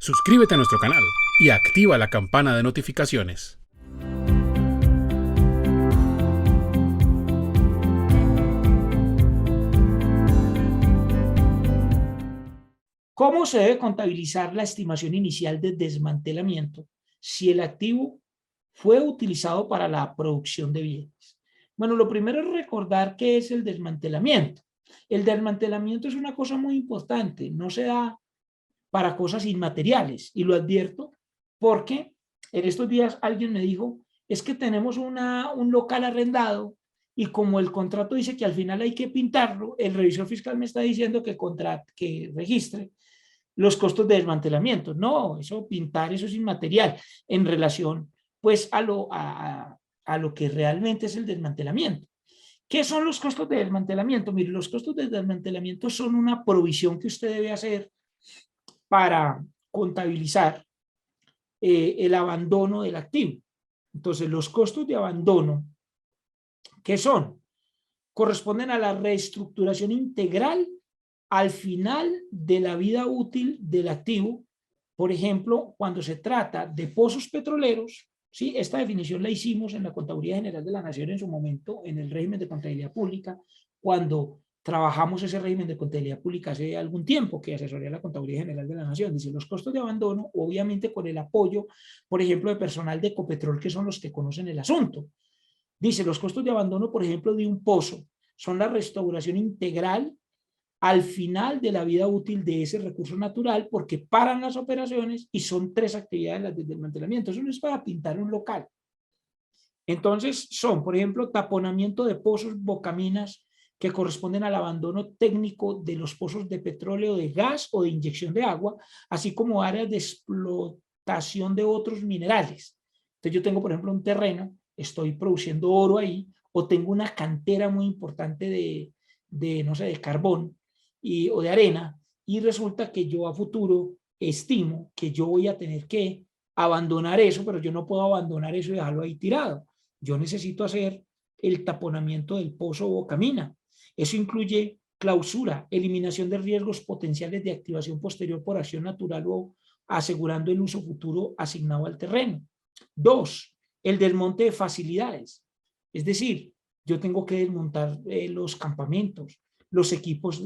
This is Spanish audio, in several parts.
Suscríbete a nuestro canal y activa la campana de notificaciones. ¿Cómo se debe contabilizar la estimación inicial de desmantelamiento si el activo fue utilizado para la producción de bienes? Bueno, lo primero es recordar qué es el desmantelamiento. El desmantelamiento es una cosa muy importante, no se da para cosas inmateriales, y lo advierto porque en estos días alguien me dijo, es que tenemos un local arrendado y como el contrato dice que al final hay que pintarlo, el revisor fiscal me está diciendo que registre los costos de desmantelamiento. No, eso pintar, eso es inmaterial en relación pues a lo que realmente es el desmantelamiento. ¿Qué son los costos de desmantelamiento? Mire, los costos de desmantelamiento son una provisión que usted debe hacer para contabilizar el abandono del activo. Entonces, los costos de abandono, ¿qué son? Corresponden a la reestructuración integral al final de la vida útil del activo. Por ejemplo, cuando se trata de pozos petroleros, ¿sí? Esta definición la hicimos en la Contaduría General de la Nación en su momento, en el régimen de contabilidad pública, cuando trabajamos ese régimen de contabilidad pública hace algún tiempo que asesoría la Contaduría General de la Nación. Dice, los costos de abandono, obviamente con el apoyo, por ejemplo, de personal de Ecopetrol, que son los que conocen el asunto. Dice, los costos de abandono, por ejemplo, de un pozo, son la restauración integral al final de la vida útil de ese recurso natural, porque paran las operaciones y son 3 actividades las de desmantelamiento. Eso no es para pintar un local. Entonces son, por ejemplo, taponamiento de pozos, bocaminas, que corresponden al abandono técnico de los pozos de petróleo, de gas o de inyección de agua, así como áreas de explotación de otros minerales. Entonces yo tengo, por ejemplo, un terreno, estoy produciendo oro ahí, o tengo una cantera muy importante no sé, de carbón o de arena, y resulta que yo a futuro estimo que yo voy a tener que abandonar eso, pero yo no puedo abandonar eso y dejarlo ahí tirado. Yo necesito hacer el taponamiento del pozo o camina. Eso incluye clausura, eliminación de riesgos potenciales de activación posterior por acción natural o asegurando el uso futuro asignado al terreno. 2, el desmonte de facilidades. Es decir, yo tengo que desmontar los campamentos, los equipos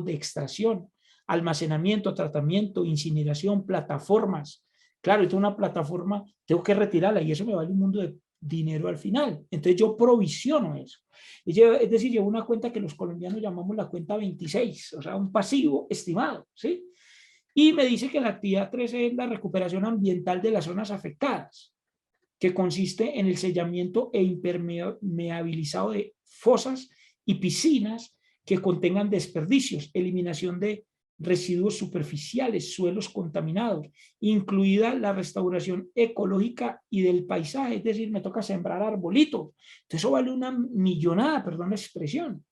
de extracción, almacenamiento, tratamiento, incineración, plataformas. Claro, esta es una plataforma, tengo que retirarla y eso me vale un mundo de dinero al final. Entonces yo provisiono eso. Es decir, llevo una cuenta que los colombianos llamamos la cuenta 26, o sea, un pasivo estimado, ¿sí? Y me dice que la actividad 13 es la recuperación ambiental de las zonas afectadas, que consiste en el sellamiento e impermeabilizado de fosas y piscinas que contengan desperdicios, eliminación de residuos superficiales, suelos contaminados, incluida la restauración ecológica y del paisaje, es decir, me toca sembrar arbolitos. Entonces eso vale una millonada, perdón la expresión.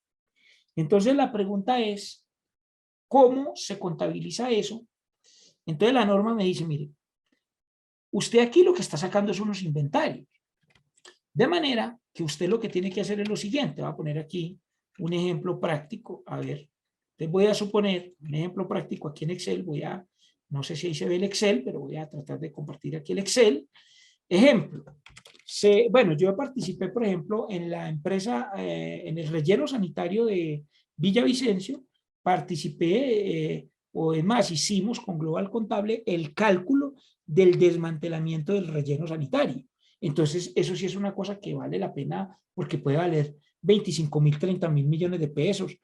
Entonces la pregunta es, ¿cómo se contabiliza eso? Entonces la norma me dice, mire, usted aquí lo que está sacando es unos inventarios. De manera que usted lo que tiene que hacer es lo siguiente. Voy a poner aquí un ejemplo práctico. A ver, les voy a suponer un ejemplo práctico aquí en Excel. No sé si ahí se ve el Excel, pero voy a tratar de compartir aquí el Excel. Ejemplo. Bueno, yo participé, por ejemplo, en la empresa, en el relleno sanitario de Villavicencio. Participé, o además hicimos con Global Contable el cálculo del desmantelamiento del relleno sanitario. Entonces, eso sí es una cosa que vale la pena porque puede valer 25.000, 30.000 millones de pesos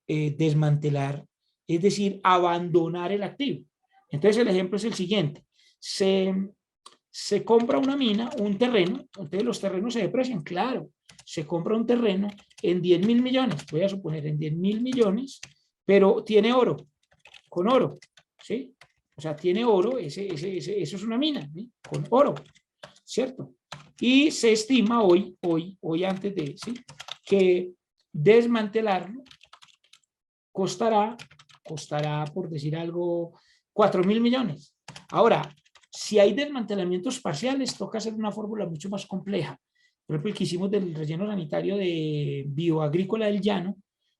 desmantelar, es decir, abandonar el activo. Entonces, el ejemplo es el siguiente. Se compra una mina, un terreno, entonces los terrenos se deprecian, claro. Se compra un terreno en 10.000 millones, voy a suponer en 10.000 millones, pero tiene oro, con oro, ¿sí? O sea, tiene oro, eso es una mina, ¿sí? Con oro, ¿cierto? Y se estima hoy antes de, ¿sí? Que desmantelarlo costará, por decir algo, 4.000 millones. Ahora, si hay desmantelamientos parciales, toca hacer una fórmula mucho más compleja. Por ejemplo, el que hicimos del relleno sanitario de Bioagrícola del Llano,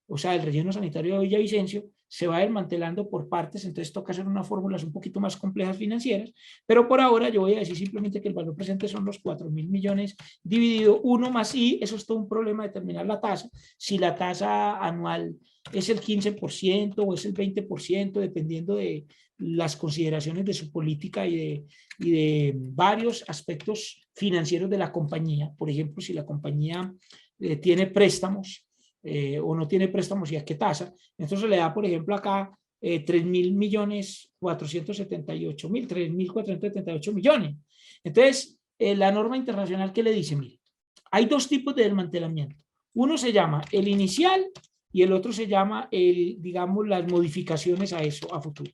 o sea, el relleno sanitario de Villavicencio, se va desmantelando por partes, entonces toca hacer unas fórmulas un poquito más complejas financieras, pero por ahora yo voy a decir simplemente que el valor presente son los 4.000 millones dividido 1 más I, eso es todo un problema determinar la tasa, si la tasa anual es el 15% o es el 20%, dependiendo de las consideraciones de su política y de varios aspectos financieros de la compañía. Por ejemplo, si la compañía tiene préstamos o no tiene préstamos y a qué tasa, entonces le da, por ejemplo, acá 3.478.000 millones. Entonces, la norma internacional, ¿qué le dice? Mire, hay dos tipos de desmantelamiento. Uno se llama el inicial y el otro se llama, digamos, las modificaciones a eso a futuro.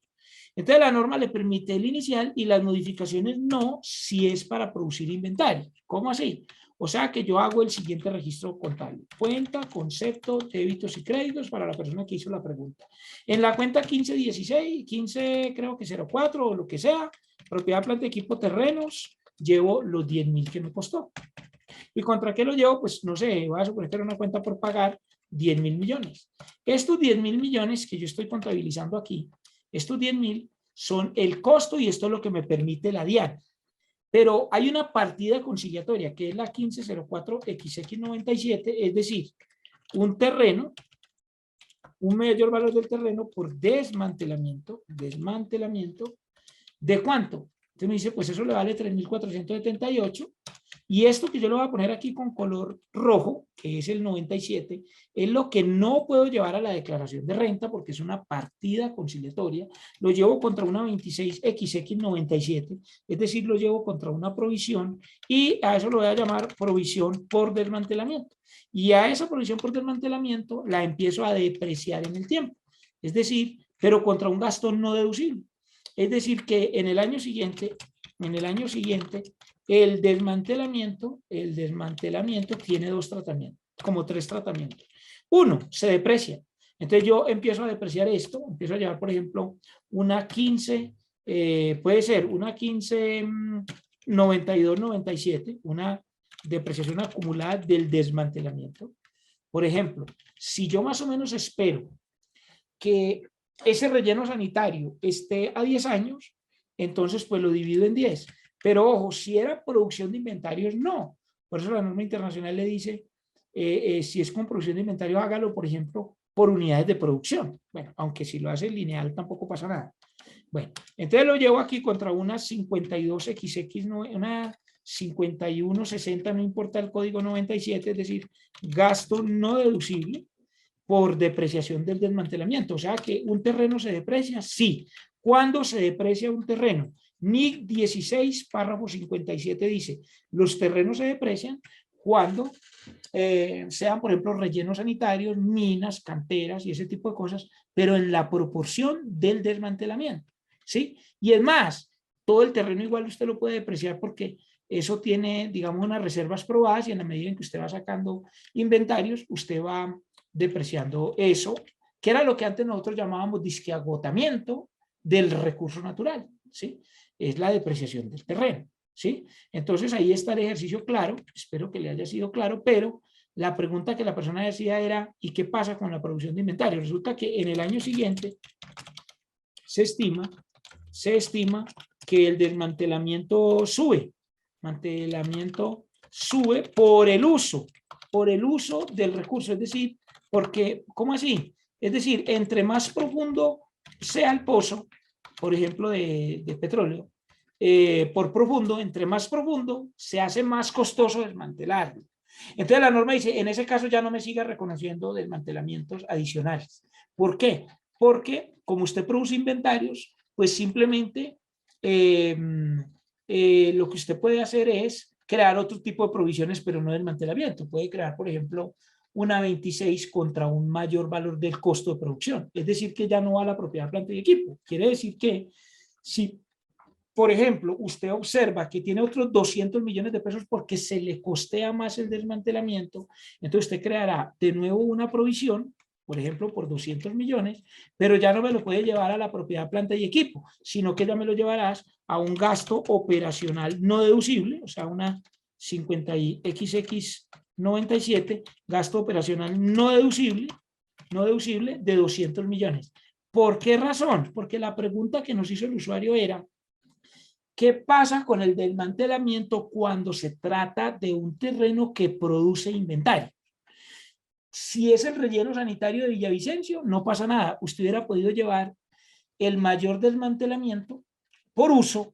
Entonces, la norma le permite el inicial y las modificaciones no, si es para producir inventario. ¿Cómo así? O sea que yo hago el siguiente registro contable. Cuenta, concepto, débitos y créditos para la persona que hizo la pregunta. En la cuenta 1516, 15 creo que 04 o lo que sea, propiedad, planta, equipo, terrenos, llevo los 10.000 que me costó. ¿Y contra qué lo llevo? Pues no sé, voy a suponer que era una cuenta por pagar 10.000 millones. Estos 10.000 millones que yo estoy contabilizando aquí, estos 10.000 son el costo y esto es lo que me permite la DIAN. Pero hay una partida conciliatoria que es la 1504XX97, es decir, un terreno, un mayor valor del terreno por desmantelamiento, ¿de cuánto? Entonces me dice, pues eso le vale 3.478. Y esto que yo lo voy a poner aquí con color rojo, que es el 97, es lo que no puedo llevar a la declaración de renta porque es una partida conciliatoria. Lo llevo contra una 26XX97, es decir, lo llevo contra una provisión y a eso lo voy a llamar provisión por desmantelamiento. Y a esa provisión por desmantelamiento la empiezo a depreciar en el tiempo. Es decir, pero contra un gasto no deducible. Es decir, que en el año siguiente, el desmantelamiento tiene dos tratamientos, como tres tratamientos. Uno, se deprecia. Entonces yo empiezo a depreciar esto, empiezo a llevar, por ejemplo, una 15, puede ser una 15, 92, 97, una depreciación acumulada del desmantelamiento. Por ejemplo, si yo más o menos espero que ese relleno sanitario esté a 10 años, entonces pues lo divido en 10. Pero ojo, si era producción de inventarios, no. Por eso la norma internacional le dice, si es con producción de inventario, hágalo, por ejemplo, por unidades de producción. Bueno, aunque si lo hace lineal tampoco pasa nada. Bueno, entonces lo llevo aquí contra una 52XX, una 5160, no importa el código 97, es decir, gasto no deducible por depreciación del desmantelamiento. O sea que un terreno se deprecia, sí. ¿Cuándo se deprecia un terreno? NIC 16, párrafo 57 dice, los terrenos se deprecian cuando sean, por ejemplo, rellenos sanitarios, minas, canteras y ese tipo de cosas, pero en la proporción del desmantelamiento, ¿sí? Y es más, todo el terreno igual usted lo puede depreciar porque eso tiene, digamos, unas reservas probadas y en la medida en que usted va sacando inventarios, usted va depreciando eso, que era lo que antes nosotros llamábamos disque agotamiento del recurso natural, ¿sí? Es la depreciación del terreno, ¿sí? Entonces ahí está el ejercicio claro, espero que le haya sido claro, pero la pregunta que la persona decía era, ¿y qué pasa con la producción de inventario? Resulta que en el año siguiente se estima que el desmantelamiento sube por el uso del recurso, es decir, porque, ¿cómo así? Es decir, entre más profundo sea el pozo, por ejemplo, de petróleo, por profundo, entre más profundo, se hace más costoso desmantelarlo. Entonces la norma dice, en ese caso ya no me siga reconociendo desmantelamientos adicionales. ¿Por qué? Porque como usted produce inventarios, pues simplemente lo que usted puede hacer es crear otro tipo de provisiones, pero no desmantelamiento. Puede crear, por ejemplo, una 26 contra un mayor valor del costo de producción. Es decir, que ya no va a la propiedad, planta y equipo. Quiere decir que si, por ejemplo, usted observa que tiene otros 200 millones de pesos porque se le costea más el desmantelamiento, entonces usted creará de nuevo una provisión, por ejemplo, por 200 millones, pero ya no me lo puede llevar a la propiedad, planta y equipo, sino que ya me lo llevarás a un gasto operacional no deducible, o sea, una 50XX97, gasto operacional no deducible de 200 millones. ¿Por qué razón? Porque la pregunta que nos hizo el usuario era, ¿qué pasa con el desmantelamiento cuando se trata de un terreno que produce inventario? Si es el relleno sanitario de Villavicencio, no pasa nada. Usted hubiera podido llevar el mayor desmantelamiento por uso,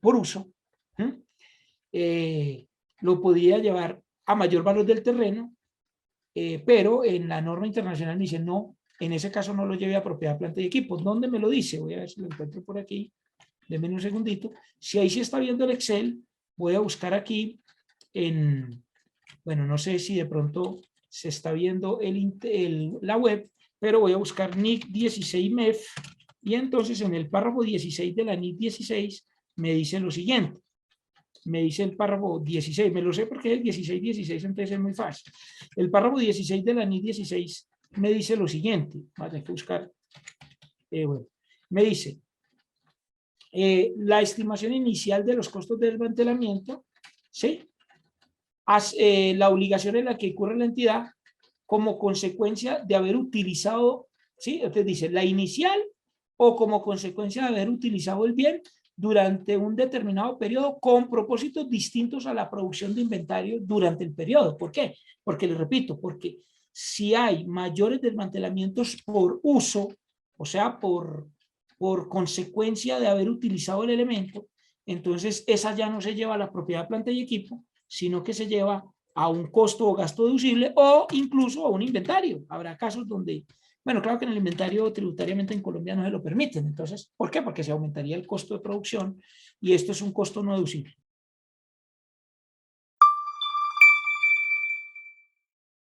lo podía llevar a mayor valor del terreno, pero en la norma internacional dice no, en ese caso no lo lleve a propiedad, planta y equipos. ¿Dónde me lo dice? Voy a ver si lo encuentro por aquí. Denme un segundito. Si ahí sí está viendo el Excel, voy a buscar aquí en, bueno, no sé si de pronto se está viendo la web, pero voy a buscar NIC 16 MEF y entonces en el párrafo 16 de la NIC 16 me dice lo siguiente. Me dice el párrafo 16, me lo sé porque es el 16, entonces es muy fácil. El párrafo 16 de la NIC 16 me dice lo siguiente. Voy a tener que buscar. Bueno, me dice, la estimación inicial de los costos de desmantelamiento, ¿sí? La obligación en la que incurre la entidad como consecuencia de haber utilizado, ¿sí? Entonces dice, la inicial o como consecuencia de haber utilizado el bien durante un determinado periodo con propósitos distintos a la producción de inventario durante el periodo. ¿Por qué? Porque, le repito, porque si hay mayores desmantelamientos por uso, o sea, por consecuencia de haber utilizado el elemento, entonces esa ya no se lleva a la propiedad, planta y equipo, sino que se lleva a un costo o gasto deducible o incluso a un inventario. Habrá casos donde, bueno, claro que en el inventario tributariamente en Colombia no se lo permiten. Entonces, ¿por qué? Porque se aumentaría el costo de producción y esto es un costo no deducible.